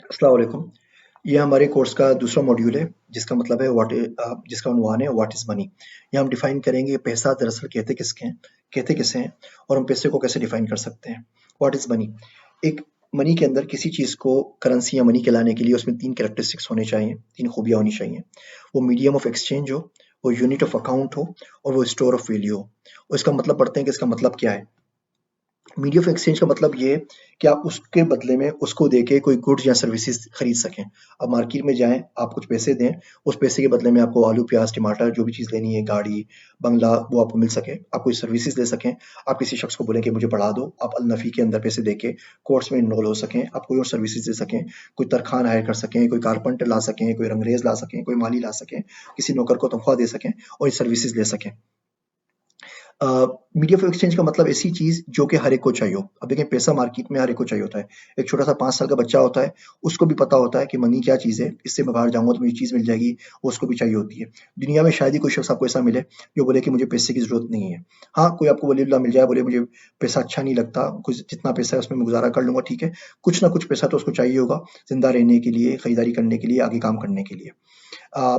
अस्सलाम वालेकुम। ये हमारे कोर्स का दूसरा मॉड्यूल है जिसका मतलब है जिसका उन्वान है व्हाट इज़ मनी। यहाँ हम डिफाइन करेंगे पैसा दरअसल कहते किसे हैं और हम पैसे को कैसे डिफाइन कर सकते हैं। What is money? एक मनी के अंदर किसी चीज़ को करेंसी या मनी कहलाने के लिए उसमें 3 कैरेक्टरिस्टिक्स होने चाहिए, 3 खूबियाँ होनी चाहिए। वो मीडियम ऑफ एक्सचेंज हो, वो यूनिट ऑफ अकाउंट हो और वो स्टोर ऑफ वैल्यू हो। और इसका मतलब पढ़ते हैं कि इसका मतलब क्या है। मीडिया ऑफ एक्सचेंज का मतलब ये है कि आप उसके बदले में उसको देके कोई गुड्स या सर्विसेज खरीद सकें। आप मार्केट में जाएँ, आप कुछ पैसे दें, उस पैसे के बदले में आपको आलू, प्याज़, टमाटर जो भी चीज़ लेनी है, गाड़ी, बंगला वो आपको मिल सके। आप कोई सर्विसेज ले सकें, आप किसी शख्स को बोलें कि मुझे पढ़ा दो, आप अल-नफ़ी के अंदर पैसे देके कोर्स में इनरोल हो सकें, आप कोई और सर्विसेज ले सकें, कोई तरखान हायर कर सकें, कोई कारपेंटर ला सकें, कोई रंगरेज़ ला सकें, कोई माली ला सकें, किसी नौकर को तनख्वाह दे सकें और ये सर्विसेज ले सकें। मीडिया ऑफ एक्सचेंज का मतलब ऐसी चीज़ जो कि हर एक को चाहिए हो। अब देखें पैसा मार्केट में हर एक को चाहिए होता है। एक छोटा-सा 5 साल का बच्चा होता है, उसको भी पता होता है कि मनी क्या चीज़ है, इससे मैं बाहर जाऊँगा तो मुझे चीज़ मिल जाएगी, वो उसको भी चाहिए होती है। दुनिया में शायद ही कोई शख्स आपको ऐसा मिले जो बोले कि मुझे पैसे की ज़रूरत नहीं है। हाँ, कोई आपको वली-अल्लाह मिल जाए बोले मुझे पैसा अच्छा नहीं लगता, कुछ जितना पैसा है उसमें मैं गुज़ारा कर लूँगा ठीक है। कुछ ना कुछ पैसा तो उसको चाहिए होगा, ज़िंदा रहने के लिए, खरीदारी करने के लिए, आगे काम करने के लिए। अ,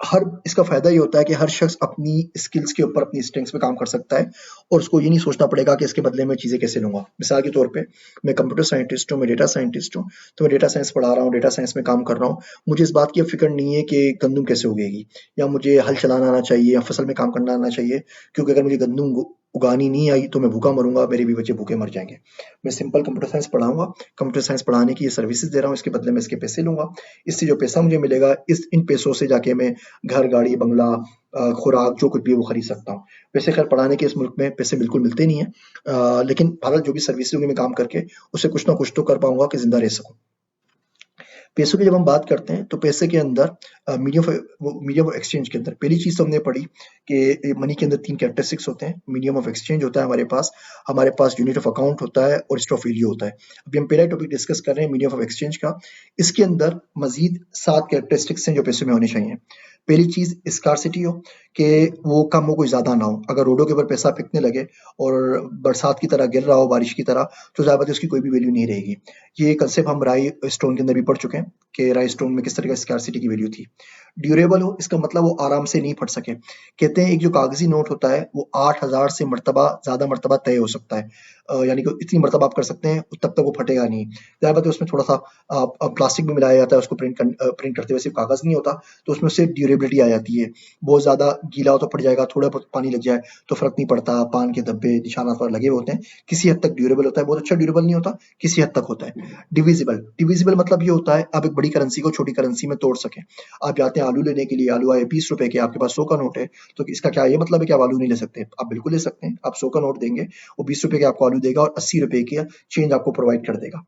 हर इसका फ़ायदा ये होता है कि हर शख्स अपनी स्किल्स के ऊपर अपनी स्ट्रेंथ्स पे काम कर सकता है और उसको ये नहीं सोचना पड़ेगा कि इसके बदले में चीज़ें कैसे लूँगा। मिसाल के तौर पे मैं कंप्यूटर साइंटिस्ट हूँ, मैं डेटा साइंटिस्ट हूँ, तो मैं डेटा साइंस पढ़ा रहा हूँ, डेटा साइंस में काम कर रहा हूँ। मुझे इस बात की अब फ़िक्र नहीं है कि गंदम कैसे उगेगी या मुझे हल चलाना आना चाहिए या फसल में काम करना आना चाहिए क्योंकि अगर मुझे गंदम उगानी नहीं आई तो मैं भूखा मरूँगा, मेरे भी बच्चे भूखे मर जाएँगे। मैं सिंपल कंप्यूटर साइंस पढ़ाऊँगा, कंप्यूटर साइंस पढ़ाने की ये सर्विसेज़ दे रहा हूँ, इसके बदले में इसके पैसे लूँगा। इससे जो पैसा मुझे मिलेगा इन पैसों से जाके मैं घर, गाड़ी, बंगला खुराक जो कुछ भी है वो खरीद सकता हूँ। वैसे खैर पढ़ाने के इस मुल्क में पैसे बिल्कुल मिलते नहीं हैं लेकिन बहरहाल जो भी सर्विस होंगी मैं काम करके उससे कुछ ना कुछ तो कर पाऊँगा कि ज़िंदा रह सकूँ। पैसों की जब हम बात करते हैं तो पैसे के अंदर मीडियम ऑफ एक्सचेंज के अंदर पहली चीज़ तो हमने पढ़ी कि मनी के अंदर 3 कैरेक्टरिस्टिक्स होते हैं। मीडियम ऑफ एक्सचेंज होता है हमारे पास यूनिट ऑफ अकाउंट होता है और स्टॉक ऑफ वैल्यू होता है। अभी हम पहला टॉपिक डिस्कस कर रहे हैं मीडियम ऑफ एक्सचेंज का। इसके अंदर मज़ीद 7 कैरेक्टरिस्टिक्स हैं जो पैसे में होने चाहिए। पहली चीज़ स्कार्सिटी हो कि वो कम हो कोई ज़्यादा ना हो। अगर रोडों के ऊपर पैसा फेंकने लगे और बरसात की तरह गिर रहा हो, बारिश की तरह, तो ज़ाहिर बात है उसकी कोई भी वैल्यू नहीं रहेगी। ये कंसेप्ट हम राई स्टोन के अंदर भी पढ़ चुके हैं कि राई स्टोन में किस तरह का स्कार्सिटी की वैल्यू थी। ड्यूरेबल हो इसका मतलब वो आराम से नहीं फट सके। कहते हैं एक जो कागज़ी नोट होता है वो 8000 से ज़्यादा मर्तबा तय हो सकता है। यानी कि इतनी मर्तबा आप कर सकते हैं तब तक वो फटेगा नहीं। ज़ाहिर बात है उसमें थोड़ा-सा प्लास्टिक भी मिलाया जाता है उसको प्रिंट करते हुए सिर्फ़ कागज़ नहीं होता, तो उसमें से ड्यूरेबिलिटी आ जाती है। बहुत ज़्यादा गीला हो तो फट जाएगा, थोड़ा बहुत पानी लग जाए तो फ़र्क नहीं पड़ता, पान के धब्बे, निशानात वगैरह लगे हुए होते हैं। किसी हद तक ड्यूरेबल होता है, बहुत अच्छा ड्यूरेबल नहीं होता, किसी हद तक होता है। डिविजिबल मतलब ये होता है आप एक बड़ी करेंसी को छोटी करेंसी में तोड़ सकें। आप जाते हैं आलू लेने के लिए, आलू आए ₹20 के, आपके पास 100 का नोट है, तो इसका क्या ये मतलब है कि आप आलू नहीं ले सकते? आप बिल्कुल ले सकते हैं। आप 100 का नोट देंगे, वो ₹20 के आपको आलू देगा और ₹80 की चेंज आपको प्रोवाइड कर देगा।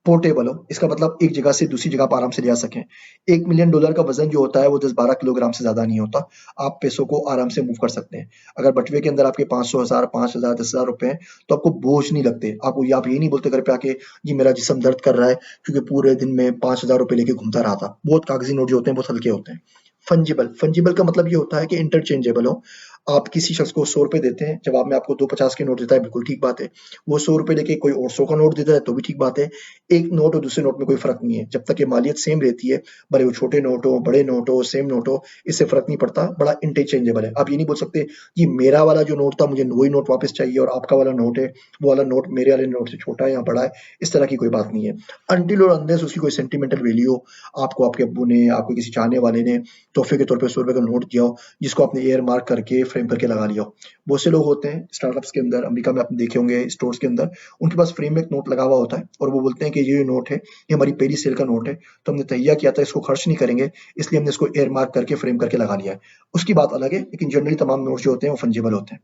पोर्टेबल हो, इसका मतलब एक जगह से दूसरी जगह आप आराम से ले जा सकें। $1 मिलियन का वज़न जो होता है वो 10-12 किलोग्राम से ज़्यादा नहीं होता। आप पैसों को आराम से मूव कर सकते हैं। अगर बटुए के अंदर आपके 500, 1000, 5000, ₹10,000 हैं, तो आपको बोझ नहीं लगते। आप ये नहीं बोलते घर पे आके, "जी मेरा जिस्म दर्द कर रहा है क्योंकि पूरे दिन में ₹5000 लेके घूमता रहा था।" बहुत कागज़ी नोट जो होते हैं बहुत हल्के होते हैं। फंजिबल का मतलब ये होता है कि इंटरचेंजेबल हो। आप किसी शख्स को ₹100 देते हैं, जवाब में आपको 2 50 के नोट देता है, बिल्कुल ठीक बात है। वो ₹100 लेके कोई और 100 का नोट देता है, तो भी ठीक बात है। एक नोट और दूसरे नोट में कोई फ़र्क नहीं है। जब तक ये मालियत सेम रहती है, भले वो छोटे नोट हो, बड़े नोट हो, सेम नोट हो, इससे फ़र्क नहीं पड़ता, बड़ा इंटरचेंजेबल है। आप ये नहीं बोल सकते, "जी मेरा वाला जो नोट था, मुझे वही नोट वापस चाहिए और आपका वाला नोट है, वो वाला नोट मेरे वाले नोट से छोटा है या बड़ा है।" इस तरह की कोई बात नहीं है। अनटिल और अनलेस उसकी कोई सेंटिमेंटल वैल्यू हो, आपको आपके अब्बू ने, आपको किसी चाहने वाले ने तोहफ़े के तौर पे ₹100 का नोट दिया हो, जिसको आपने एयर मार्क करके, फ्रेम करके लगा लिया हो। बहुत से लोग होते हैं स्टार्टअप्स के अंदर, अमेरिका में आपने देखे होंगे स्टोर्स के अंदर, उनके पास फ्रेम में एक नोट लगा हुआ होता है और वो बोलते हैं कि ये जो नोट है, ये हमारी पहली सेल का नोट है, तो हमने तहिया किया था इसको खर्च नहीं करेंगे, इसलिए हमने इसको एयर मार्क करके फ्रेम करके लगा लिया है। उसकी बात अलग है, लेकिन जनरली तमाम नोट जो होते हैं वो फंजिबल होते हैं।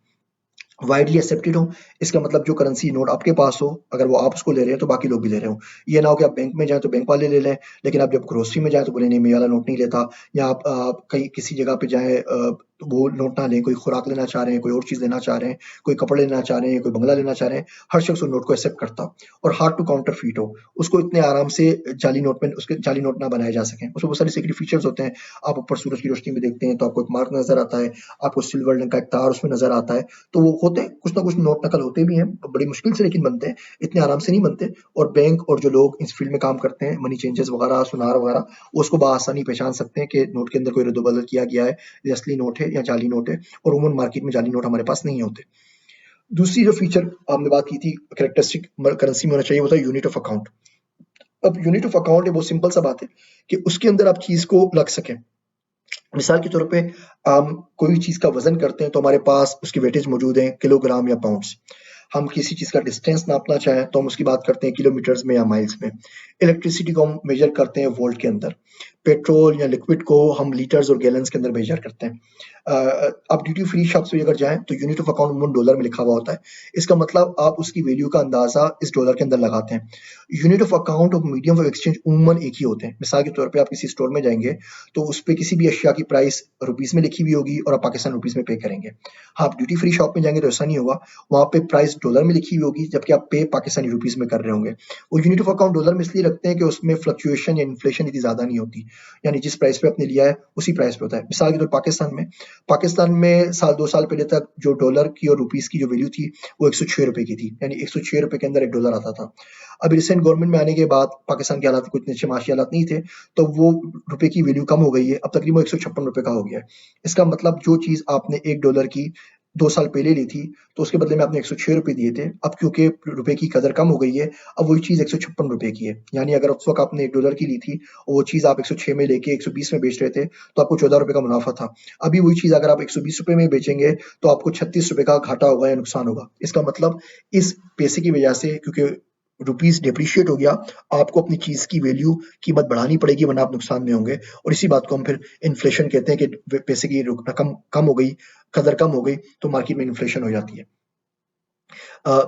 वाइडली एक्सेप्टेड हो, इसका मतलब जो करेंसी नोट आपके पास हो, अगर वो आप उसको ले रहे हैं तो बाकी लोग भी ले रहे हो। ये ना हो कि आप बैंक में जाएँ तो बैंक वाले ले लें, लेकिन आप जब ग्रोसरी में जाएँ तो बोले नहीं मैं ये वाला नोट नहीं लेता या आप कहीं किसी जगह पे जाएँ तो वो नोट ना लें। कोई खुराक लेना चाह रहे हैं, कोई और चीज़ लेना चाह रहे हैं, कोई कपड़े लेना चाह रहे हैं, कोई बंगला लेना चाह रहे हैं, हर शख्स उस नोट को एक्सेप्ट करता और हार्ड टू काउंटरफीट हो। उसको इतने आराम से जाली नोट में उसके जाली नोट ना बनाए जा सकें। उसमें बहुत सारे सिक्योरिटी फीचर्स होते हैं। आप ऊपर सूरज की रोशनी में देखते हैं तो आपको एक मार्क नज़र आता है, आपको सिल्वर रंग का एक तार उसमें नज़र आता है। तो वो होते हैं, कुछ ना कुछ नोट नकल होते भी हैं, बड़ी मुश्किल से लेकिन बनते हैं, इतने आराम से नहीं बनते। और बैंक और जो लोग इस फील्ड में काम करते हैं, मनी चेंजर्स वगैरह, सुनार वगैरह, वो उसको बआसानी पहचान सकते हैं कि नोट के अंदर कोई रद्द-बदल किया गया है, ये असली नोट है या जाली नोट है। और उमूमन मार्केट में जाली नोट हमारे पास नहीं होते। दूसरी जो फीचर आपने बात की थी कैरेक्टरिस्टिक करेंसी में होना चाहिए, वो था यूनिट ऑफ अकाउंट। अब यूनिट ऑफ अकाउंट है, बहुत सिंपल सा बात है कि उसके अंदर आप चीज़ को रख सकें। मिसाल के तौर पे हम कोई भी चीज़ का वज़न करते हैं तो हमारे पास उसकी वेटेज मौजूद है किलोग्राम या पाउंड्स। हम किसी चीज़ का डिस्टेंस नापना चाहें तो हम उसकी बात करते हैं किलोमीटर्स में या माइल्स में। इलेक्ट्रिसिटी को हम मेज़र करते हैं वोल्ट के अंदर। पेट्रोल या लिक्विड को हम लीटर्स और गैलन्स के अंदर मेज़र करते हैं। आप ड्यूटी फ्री शॉप्स पे अगर जाएँ तो यूनिट ऑफ अकाउंट अमूमन डॉलर में लिखा हुआ होता है। इसका मतलब आप उसकी वैल्यू का अंदाज़ा इस डॉलर के अंदर लगाते हैं। यूनिट ऑफ अकाउंट और मीडियम ऑफ एक्सचेंज उमूमन एक ही होते हैं। मिसाल के तौर पे आप किसी स्टोर में जाएँगे तो उसपे किसी भी अशिया की प्राइस रुपीस में लिखी हुई होगी और आप पाकिस्तान रुपीस में पे करेंगे। हाँ, आप ड्यूटी फ्री शॉप में जाएँगे तो ऐसा नहीं होगा, वहाँ पे प्राइस डॉलर में लिखी हुई होगी जबकि आप पे पाकिस्तानी रुपीस में कर रहे होंगे। वो यूनिट ऑफ अकाउंट डॉलर में इसलिए रखते हैं कि उसमें फ्लक्चुएशन या इन्फ्लेशन इतनी ज़्यादा नहीं होती, यानी जिस प्राइस पे आपने लिया है उसी प्राइस पे होता है। मिसाल के तौर पाकिस्तान में साल 2 साल पहले तक जो डॉलर की और रुपीस की जो वैल्यू थी वो ₹106 की थी, यानी ₹106 के अंदर 1 डॉलर आता था। अभी रिसेंट गवर्नमेंट में आने के बाद पाकिस्तान के हालात कुछ इतने अच्छे माशी हालात नहीं थे, तो वो रुपए की वैल्यू कम हो गई है, अब तकरीबन ₹156 का हो गया है। इसका मतलब जो चीज़ आपने 1 डॉलर की 2 साल पहले ली थी, तो उसके बदले में आपने ₹106 दिए थे, अब क्योंकि रुपए की कदर कम हो गई है, अब वही चीज़ ₹156 की है। यानी अगर उस वक़्त आपने 1 डॉलर की ली थी और वो चीज़ आप 106 में लेके 120 में बेच रहे थे, तो आपको ₹14 का मुनाफ़ा था। अभी वही चीज़ अगर आप ₹120 में बेचेंगे, तो आपको ₹36 का घाटा होगा या नुकसान होगा। इसका मतलब इस पैसे की वजह से, क्योंकि रुपीस डेप्रिशिएट हो गया, आपको अपनी चीज़ की वैल्यू कीमत बढ़ानी पड़ेगी वरना आप नुकसान में होंगे। और इसी बात को हम फिर इन्फ्लेशन कहते हैं कि पैसे की रकम कम हो गई, कदर कम हो गई, तो मार्केट में इन्फ्लेशन हो जाती है।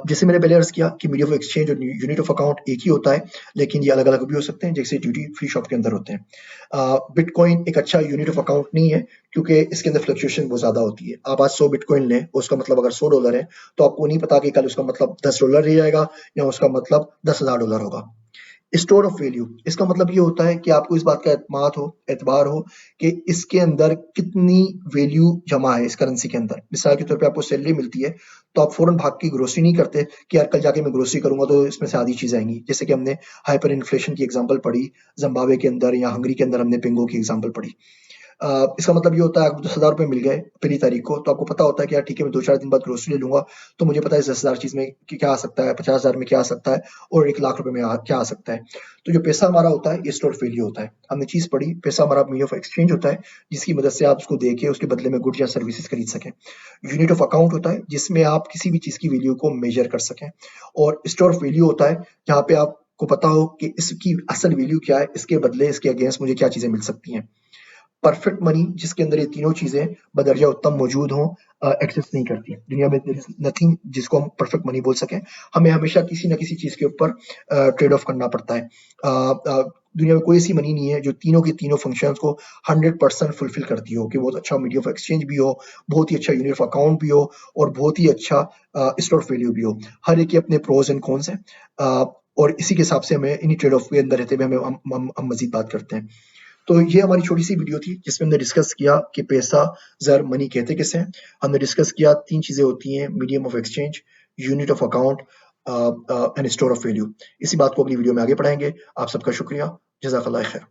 जैसे मैंने पहले अर्ज़ किया कि मीडियम ऑफ एक्सचेंज और यूनिट ऑफ अकाउंट एक ही होता है, लेकिन ये अलग-अलग भी हो सकते हैं, जैसे ड्यूटी फ्री शॉप के अंदर होते हैं। बिटकॉइन एक अच्छा यूनिट ऑफ अकाउंट नहीं है, क्योंकि इसके अंदर फ्लक्चुएशन बहुत ज़्यादा होती है। आप आज 100 बिटकॉइन लें, उसका मतलब अगर $100 है, तो आपको नहीं पता कि कल उसका मतलब $10 रह जाएगा या उसका मतलब $10,000 होगा। स्टोर ऑफ वैल्यू, इसका मतलब ये होता है कि आपको इस बात का एतबार हो कि इसके अंदर कितनी वैल्यू जमा है इस करेंसी के अंदर। मिसाल के तौर पे आपको सैलरी मिलती है, तो आप फ़ौरन भाग के ग्रोसरी नहीं करते कि यार कल जाके मैं ग्रोसरी करूँगा तो इसमें से आधी चीज़ें आएँगी। जैसे कि हमने हाइपर इन्फ्लेशन की एग्ज़ाम्पल पढ़ी, ज़िम्बाब्वे के अंदर या हंगरी के अंदर हमने पेंगो की एग्ज़ाम्पल पढ़ी। इसका मतलब ये होता है आपको ₹10,000 मिल गए पहली तारीख को, तो आपको पता होता है कि यार ठीक है, मैं 2-4 दिन बाद ग्रोसरी ले लूँगा, तो मुझे पता है इस 10,000 चीज़ में कि क्या आ सकता है, 50,000 में क्या आ सकता है और ₹1,00,000 में क्या आ सकता है। तो जो पैसा हमारा होता है, ये स्टोर वैल्यू होता है। हमने चीज़ पढ़ी, पैसा हमारा मीडियम ऑफ एक्सचेंज होता है, जिसकी मदद से आप उसको दे के उसके बदले में गुड्स या सर्विसेज़ खरीद सकें। यूनिट ऑफ अकाउंट होता है, जिसमें आप किसी भी चीज़ की वैल्यू को मेज़र कर सकें। और स्टोर ऑफ वैल्यू होता है, जहाँ पे आपको पता हो कि इसकी असल वैल्यू क्या है, इसके बदले, इसके अगेंस्ट मुझे क्या चीज़ें मिल सकती हैं। परफेक्ट मनी, जिसके अंदर ये तीनों चीज़ें बदर्जा उत्तम मौजूद हों, एक्सिस्ट नहीं करती। दुनिया में देयर इज़ नथिंग जिसको हम परफेक्ट मनी बोल सकें। हमें हमेशा किसी न किसी चीज़ के ऊपर ट्रेड ऑफ करना पड़ता है। दुनिया में कोई ऐसी मनी नहीं है जो तीनों के तीनों फंक्शंस को 100% फुलफिल करती हो, कि बहुत अच्छा मीडियम ऑफ एक्सचेंज भी हो, बहुत ही अच्छा यूनिट ऑफ अकाउंट भी हो और बहुत ही अच्छा स्टोर ऑफ वैल्यू भी हो। हर एक के अपने प्रोज एंड कॉन्स हैं, और इसी के हिसाब से हमें इन्हीं ट्रेड ऑफ के अंदर रहते हुए हमें हम मज़ीद बात करते हैं। तो ये हमारी छोटी-सी वीडियो थी, जिसमें हमने डिस्कस किया कि पैसा, ज़र, मनी कहते किसे हैं। हमने डिस्कस किया 3 चीज़ें होती हैं, medium of exchange, unit of account and store of value. इसी बात को अगली वीडियो में आगे बढ़ाएँगे। आप सबका शुक्रिया। जज़ाकल्लाह खैर।